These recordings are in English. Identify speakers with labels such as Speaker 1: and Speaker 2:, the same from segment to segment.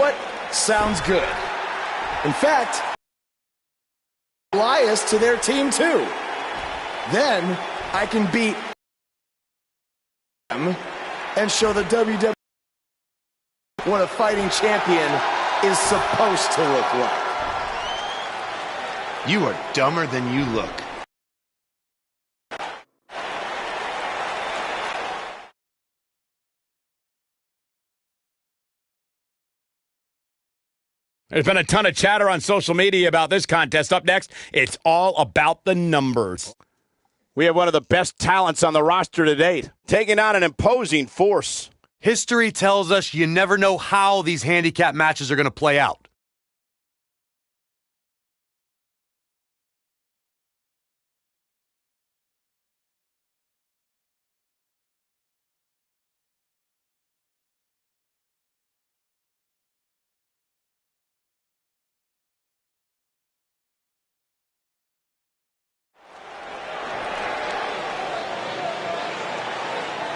Speaker 1: What? Sounds good. In fact, Elias to their team too. Then I can beat them and show the WWE what a fighting champion is supposed to look like.
Speaker 2: You are dumber than you look.
Speaker 3: There's been a ton of chatter on social media about this contest. Up next, it's all about the numbers. We have one of the best talents on the roster to date, taking on an imposing force.
Speaker 4: History tells us you never know how these handicap matches are going to play out.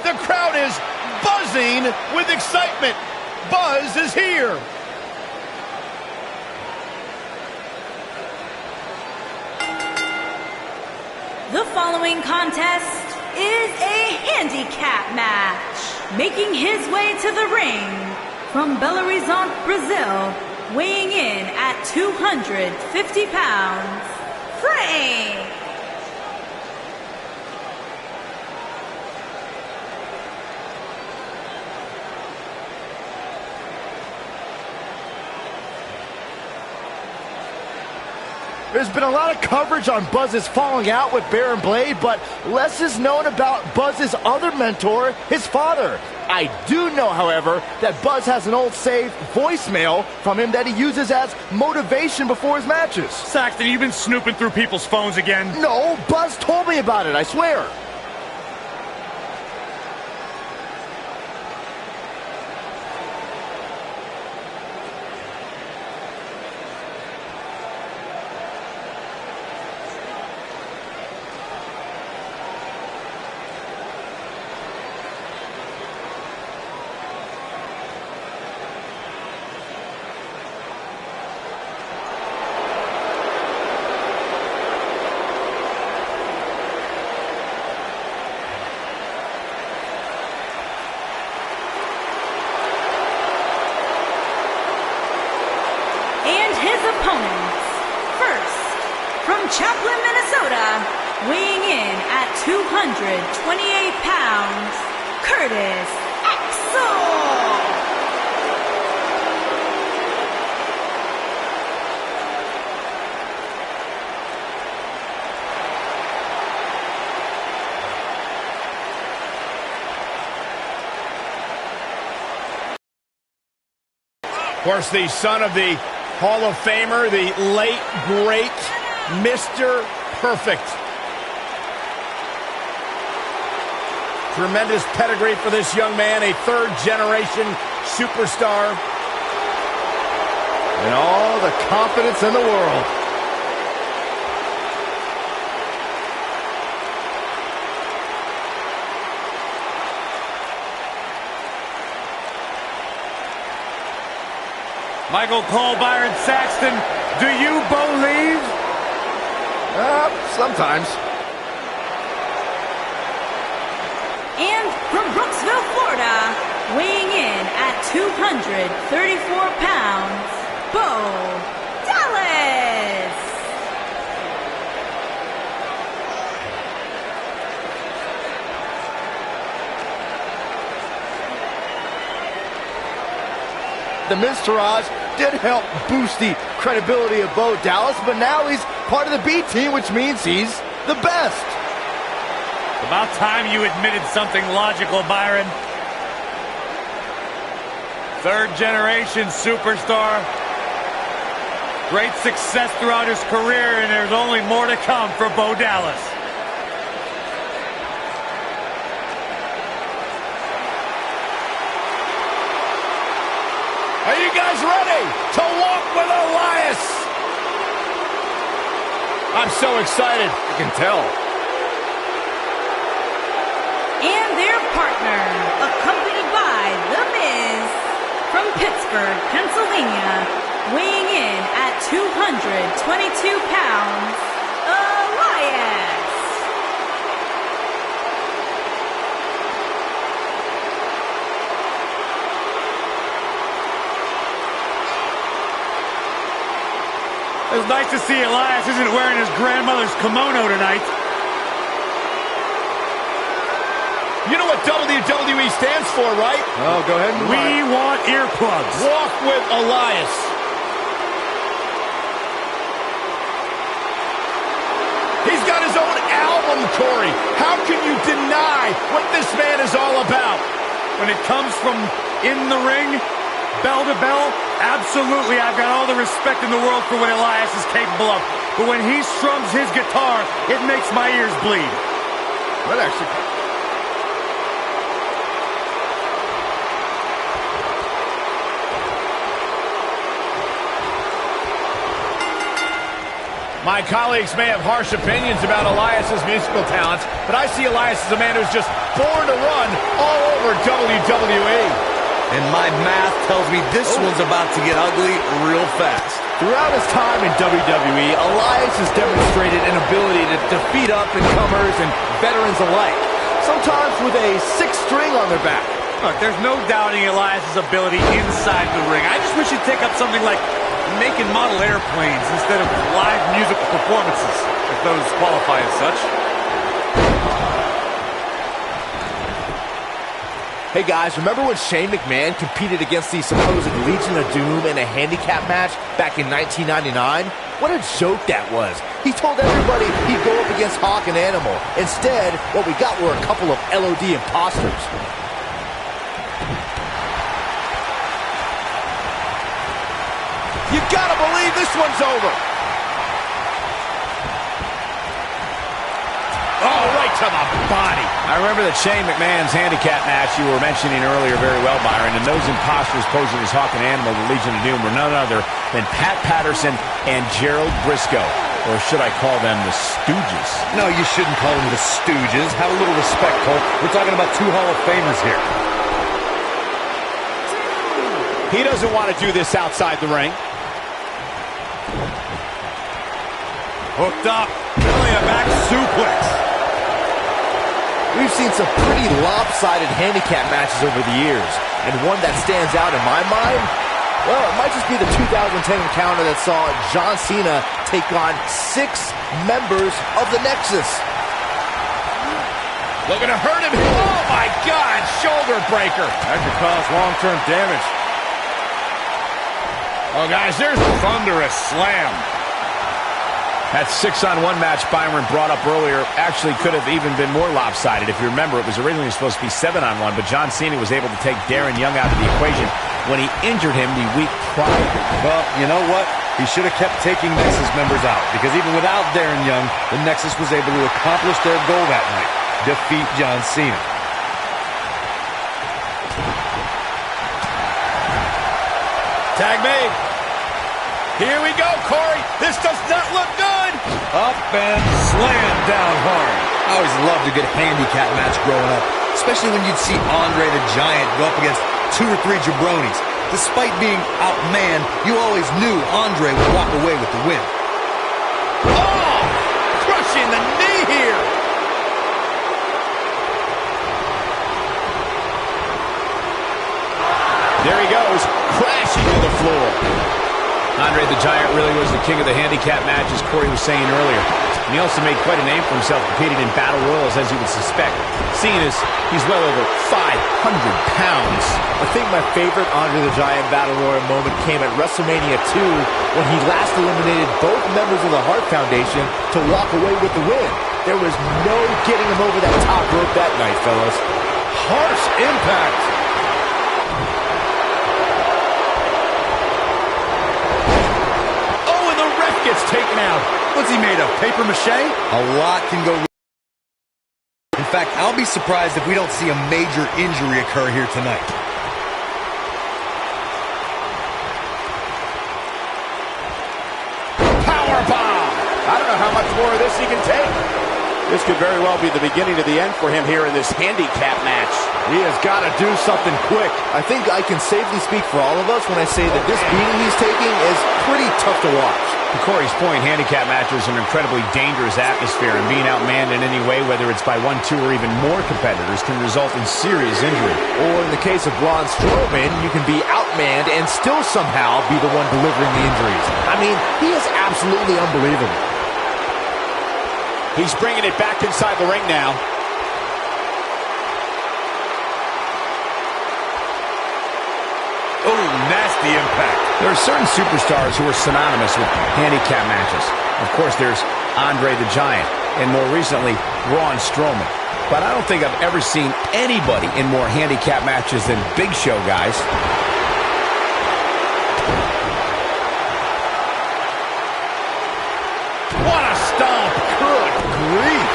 Speaker 3: The crowd is buzzing with excitement. Buzz is here.
Speaker 5: The following contest is a handicap match. Making his way to the ring from Belo Horizonte, Brazil, weighing in at 250 pounds, Frank.
Speaker 1: There's been a lot of coverage on Buzz's falling out with Baron Blade, but less is known about Buzz's other mentor, his father. I do know, however, that Buzz has an old saved voicemail from him that he uses as motivation before his matches.
Speaker 6: Saxton, you've been snooping through people's phones again?
Speaker 1: No, Buzz told me about it, I swear.
Speaker 5: Chaplin, Minnesota, weighing in at 228 pounds, Curtis Axel.
Speaker 3: Of course, the son of the Hall of Famer, the late, great Mr. Perfect. Tremendous pedigree for this young man, a third-generation superstar.
Speaker 1: And all the confidence in the world.
Speaker 6: Michael Cole, Byron Saxton, do you believe?
Speaker 1: Sometimes.
Speaker 5: And from Brooksville, Florida, weighing in at 234 pounds, Bo Dallas.
Speaker 1: The Miztourage did help boost the credibility of Bo Dallas, but now he's part of the B team, which means he's the best.
Speaker 6: About time you admitted something logical, Byron. Third-generation superstar. Great success throughout his career, and there's only more to come for Bo Dallas.
Speaker 3: Are you guys ready to walk with Elias? I'm so excited. I can tell.
Speaker 5: And their partner, accompanied by The Miz from Pittsburgh, Pittsburgh, Pennsylvania, weighing in at 222 pounds, Elias.
Speaker 6: It's nice to see Elias isn't wearing his grandmother's kimono tonight.
Speaker 1: You know what WWE stands for, right?
Speaker 6: Oh, go ahead. We want earplugs.
Speaker 1: Walk with Elias. He's got his own album, Corey. How can you deny what this man is all about?
Speaker 6: When it comes from in the ring, bell to bell, absolutely, I've got all the respect in the world for what Elias is capable of. But when he strums his guitar, it makes my ears bleed.
Speaker 1: That actually... My colleagues may have harsh opinions about Elias's musical talents, but I see Elias as a man who's just born to run all over WWE.
Speaker 4: And my math tells me this one's about to get ugly real fast.
Speaker 1: Throughout his time in WWE, Elias has demonstrated an ability to defeat up-and-comers and veterans alike, sometimes with a sixth string on their back.
Speaker 6: Look, there's no doubting Elias's ability inside the ring. I just wish he'd take up something like making model airplanes instead of live musical performances, if those qualify as such.
Speaker 1: Hey guys, remember when Shane McMahon competed against the supposed Legion of Doom in a handicap match back in 1999? What a joke that was. He told everybody he'd go up against Hawk and Animal. Instead, what we got were a couple of LOD imposters. You gotta believe this one's over. Oh, right to the body.
Speaker 3: I remember that Shane McMahon's handicap match you were mentioning earlier very well, Byron, and those imposters posing as Hawk and Animal, the Legion of Doom, were none other than Pat Patterson and Gerald Briscoe. Or should I call them the Stooges?
Speaker 4: No, you shouldn't call them the Stooges. Have a little respect, Cole. We're talking about two Hall of Famers here.
Speaker 3: He doesn't want to do this outside the ring.
Speaker 6: Hooked up. Really a back suplex.
Speaker 1: We've seen some pretty lopsided handicap matches over the years, and one that stands out in my mind, well, it might just be the 2010 encounter that saw John Cena take on 6 members of the Nexus. Looking to hurt him. Oh my God, shoulder breaker.
Speaker 6: That could cause long-term damage.
Speaker 1: Oh guys, there's a
Speaker 6: Thunderous slam.
Speaker 3: That 6-on-1 match Byron brought up earlier actually could have even been more lopsided. If you remember, it was originally supposed to be 7-on-1, but John Cena was able to take Darren Young out of the equation when he injured him the week prior.
Speaker 4: Well, you know what? He should have kept taking Nexus members out, because even without Darren Young, the Nexus was able to accomplish their goal that night, defeat John Cena.
Speaker 1: tag made. Here we go, Corey. This does not look good.
Speaker 6: Up and slammed down hard.
Speaker 4: I always loved a good handicap match growing up, especially when you'd see Andre the Giant go up against 2 or 3 jabronis. Despite being outmanned, you always knew Andre would walk away with the win.
Speaker 1: Oh! Crushing the knee here.
Speaker 3: There he goes, crashing to the floor. Andre the Giant really was the king of the handicap match, as Corey was saying earlier. And he also made quite a name for himself, competing in battle royals, as you would suspect. Seeing as he's well over 500 pounds.
Speaker 1: I think my favorite Andre the Giant battle royal moment came at WrestleMania 2 when he last eliminated both members of the Hart Foundation to walk away with the win. There was no getting him over that top rope that night, fellas.
Speaker 6: Harsh impact.
Speaker 1: Oh, and the ref gets taken out.
Speaker 6: What's he made of, paper mache?
Speaker 4: A lot can go wrong. In fact, I'll be surprised if we don't see a major injury occur here tonight.
Speaker 1: Powerbomb! I don't know how much more of this he can take.
Speaker 3: This could very well be the beginning of the end for him here in this handicap match.
Speaker 1: He has got to do something quick. I think I can safely speak for all of us when I say that this beating he's taking is pretty tough to watch.
Speaker 3: To Corey's point, handicap matches are an incredibly dangerous atmosphere, and being outmanned in any way, whether it's by 1, 2, or even more competitors, can result in serious injury.
Speaker 1: Or in the case of Braun Strowman, you can be outmanned and still somehow be the one delivering the injuries. I mean, he is absolutely unbelievable.
Speaker 3: He's bringing it back inside the ring now.
Speaker 6: Oh, nasty impact.
Speaker 3: There are certain superstars who are synonymous with handicap matches. Of course, there's Andre the Giant, and more recently, Braun Strowman. But I don't think I've ever seen anybody in more handicap matches than Big Show, guys.
Speaker 1: What a stomp! Good grief!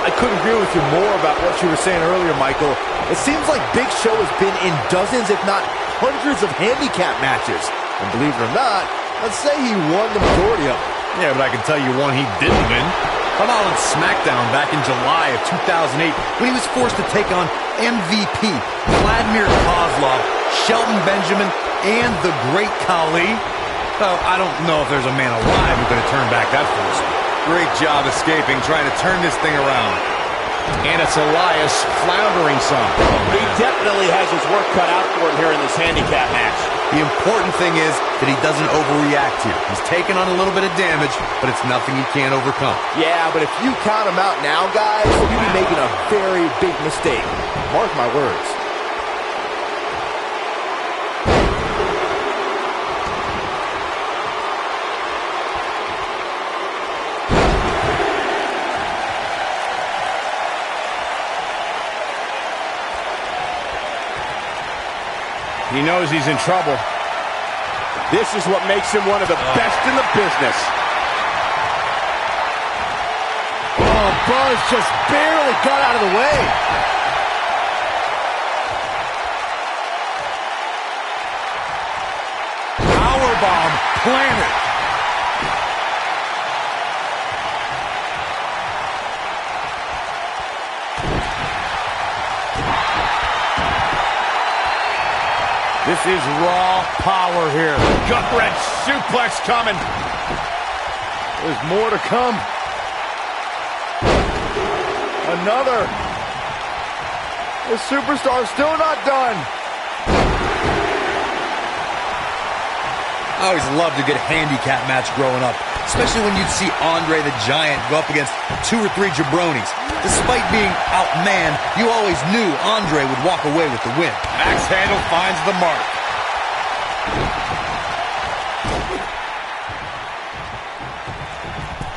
Speaker 1: I couldn't agree with you more about what you were saying earlier, Michael. It seems like Big Show has been in dozens, if not hundreds, of handicap matches. And believe it or not, let's say he won the majority of them.
Speaker 6: Yeah, but I can tell you one he didn't win. Come out on SmackDown back in July of 2008
Speaker 4: when he was forced to take on MVP, Vladimir Kozlov, Shelton Benjamin, and the Great Khali. Oh, I don't know if there's a man alive who could have turned back that force.
Speaker 6: Great job escaping, trying to turn this thing around.
Speaker 3: And it's Elias floundering some. He definitely has his work cut out for him here in this handicap match.
Speaker 4: The important thing is that he doesn't overreact here. He's taken on a little bit of damage, but it's nothing he can't overcome.
Speaker 1: Yeah, but if you count him out now, guys, you'll be making a very big mistake. Mark my words.
Speaker 3: He knows he's in trouble. This is what makes him one of the best in the business.
Speaker 1: Oh, Buzz just barely got out of the way.
Speaker 6: Powerbomb planted. This is raw power here.
Speaker 3: Gut-wrench suplex coming.
Speaker 1: There's more to come. Another. The superstar's still not done.
Speaker 4: I always loved a good handicap match growing up, especially when you'd see Andre the Giant go up against 2 or 3 jabronis. Despite being outmanned, you always knew Andre would walk away with the win.
Speaker 6: Axe handle finds the mark.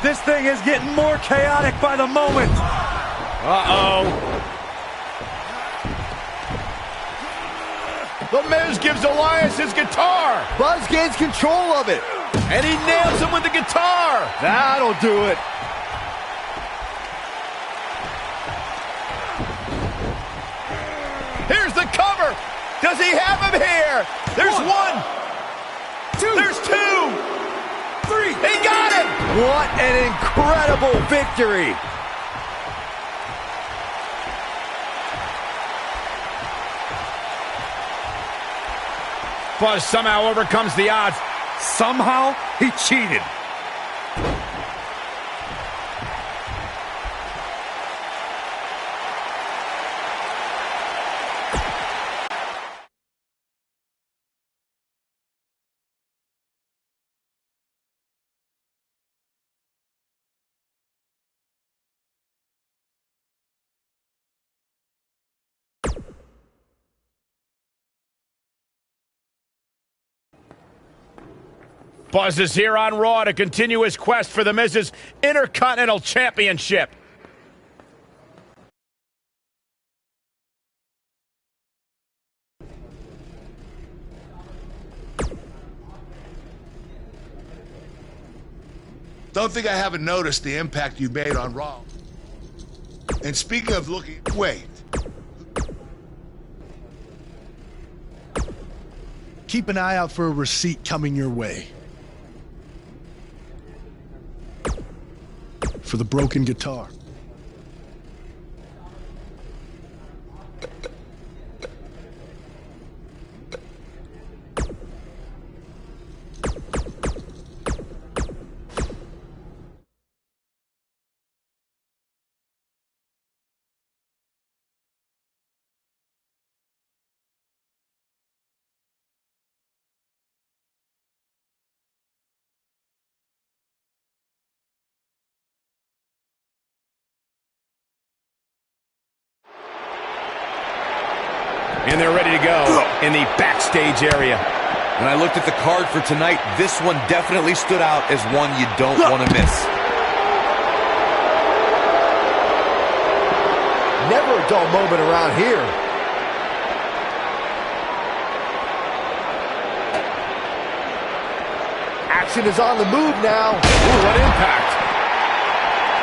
Speaker 6: This thing is getting more chaotic by the moment.
Speaker 3: Uh-oh.
Speaker 1: The Miz gives Elias his guitar. Buzz gains control of it. And he nails him with the guitar. That'll do it. Here's the cover. Does he have him here? There's one. Two. There's 2. 3. He got him. What an incredible victory.
Speaker 3: Buzz somehow overcomes the odds.
Speaker 6: Somehow, he cheated.
Speaker 3: Buzz is here on Raw to continue his quest for the Miz's Intercontinental Championship.
Speaker 7: Don't think I haven't noticed the impact you made on Raw. And speaking of looking... Wait.
Speaker 8: Keep an eye out for a receipt coming your way. for the broken guitar.
Speaker 3: And they're ready to go in the backstage area.
Speaker 4: When I looked at the card for tonight, this one definitely stood out as one you don't want to miss.
Speaker 1: Never a dull moment around here. Action is on the move now.
Speaker 3: Ooh, what impact.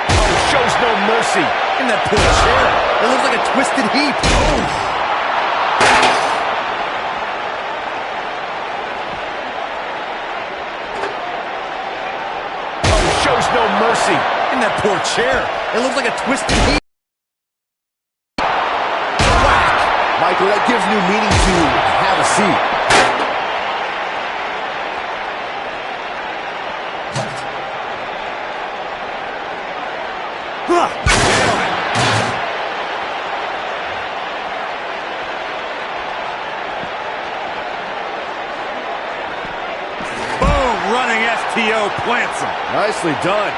Speaker 3: Oh, shows no mercy.
Speaker 4: In that poor chair, it looks like a twisted heap. Oh.
Speaker 3: No mercy.
Speaker 4: In that poor chair, it looks like a twisted heap.
Speaker 1: Whack! Michael, that gives new meaning to have a seat.
Speaker 6: Boom! Running STO plants him.
Speaker 1: Nicely done.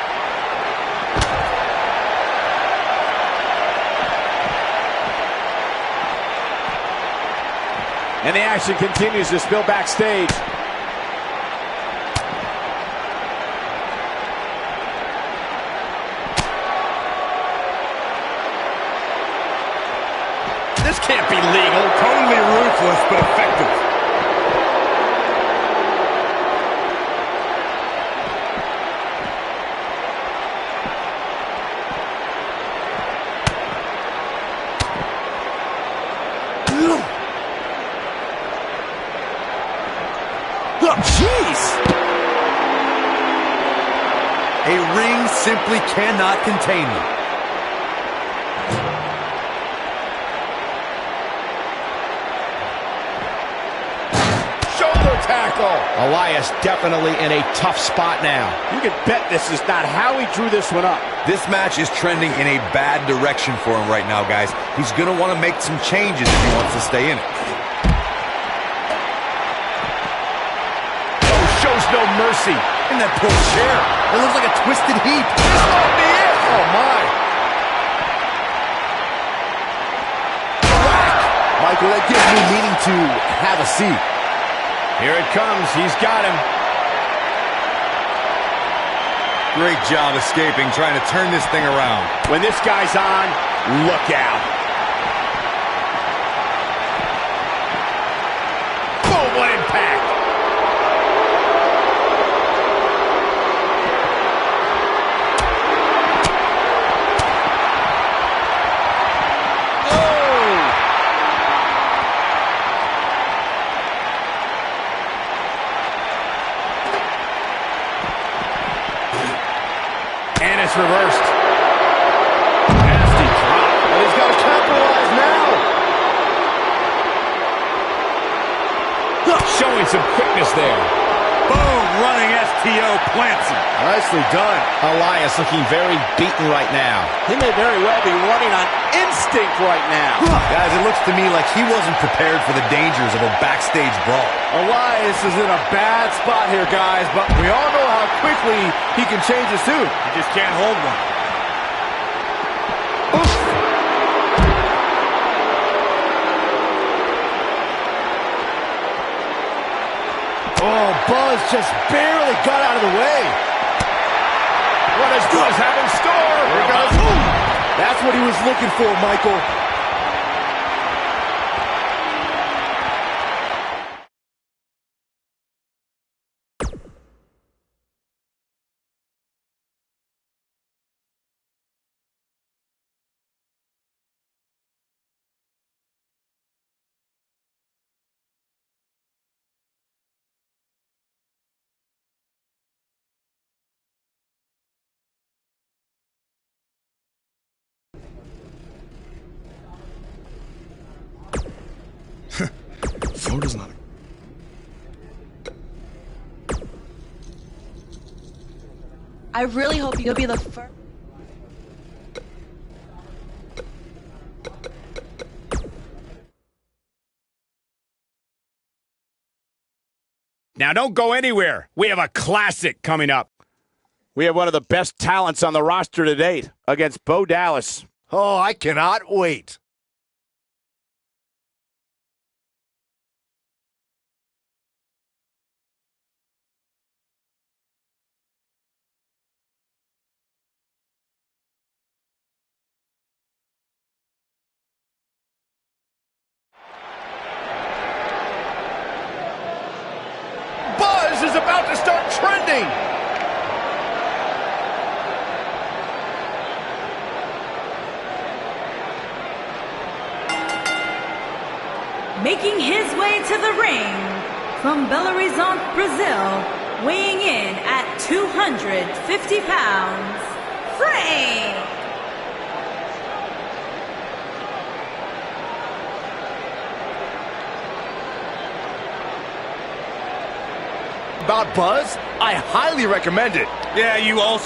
Speaker 3: And the action continues to spill backstage. This can't be legal.
Speaker 6: Totally ruthless, but effective.
Speaker 1: Jeez!
Speaker 4: A ring simply cannot contain them.
Speaker 1: Shoulder tackle!
Speaker 3: Elias definitely in a tough spot now. You can bet this is not how he drew this one up.
Speaker 4: This match is trending in a bad direction for him right now, guys. He's going to want to make some changes if he wants to stay in it.
Speaker 3: Shows no mercy.
Speaker 4: In that poor chair, it looks like a twisted heap.
Speaker 3: This might be it. Oh, my.
Speaker 1: Whack! Michael, that gives new meaning to have a seat.
Speaker 3: Here it comes. He's got him.
Speaker 4: Great job escaping, trying to turn this thing around.
Speaker 3: When this guy's on, look out. Boom, what impact. And it's reversed. Nasty drop.
Speaker 1: And he's got to capitalize now.
Speaker 3: Showing some quickness there.
Speaker 6: Boom! Running STO plants him.
Speaker 1: Nicely done.
Speaker 3: Elias looking very beaten right now. He may very well be running on instinct right now.
Speaker 4: Guys, it looks to me like he wasn't prepared for the dangers of a backstage brawl.
Speaker 1: Elias is in a bad spot here, guys, but we all know how quickly he can change his tune.
Speaker 6: He just can't hold one.
Speaker 1: Oh, Buzz just barely got out of the way.
Speaker 3: What does Buzz have in store?
Speaker 1: That's what he was looking for, Michael.
Speaker 8: Coda's not.
Speaker 9: I really hope you'll be the first.
Speaker 3: Now don't go anywhere. We have a classic coming up. We have one of the best talents on the roster to date against Bo Dallas.
Speaker 1: Oh, I cannot wait. Buzz is about to start trending.
Speaker 5: Making his way to the ring from Belo Horizonte, Brazil, weighing in at 250 pounds, Frank.
Speaker 1: About Buzz, I highly recommend it.
Speaker 6: Yeah, you also...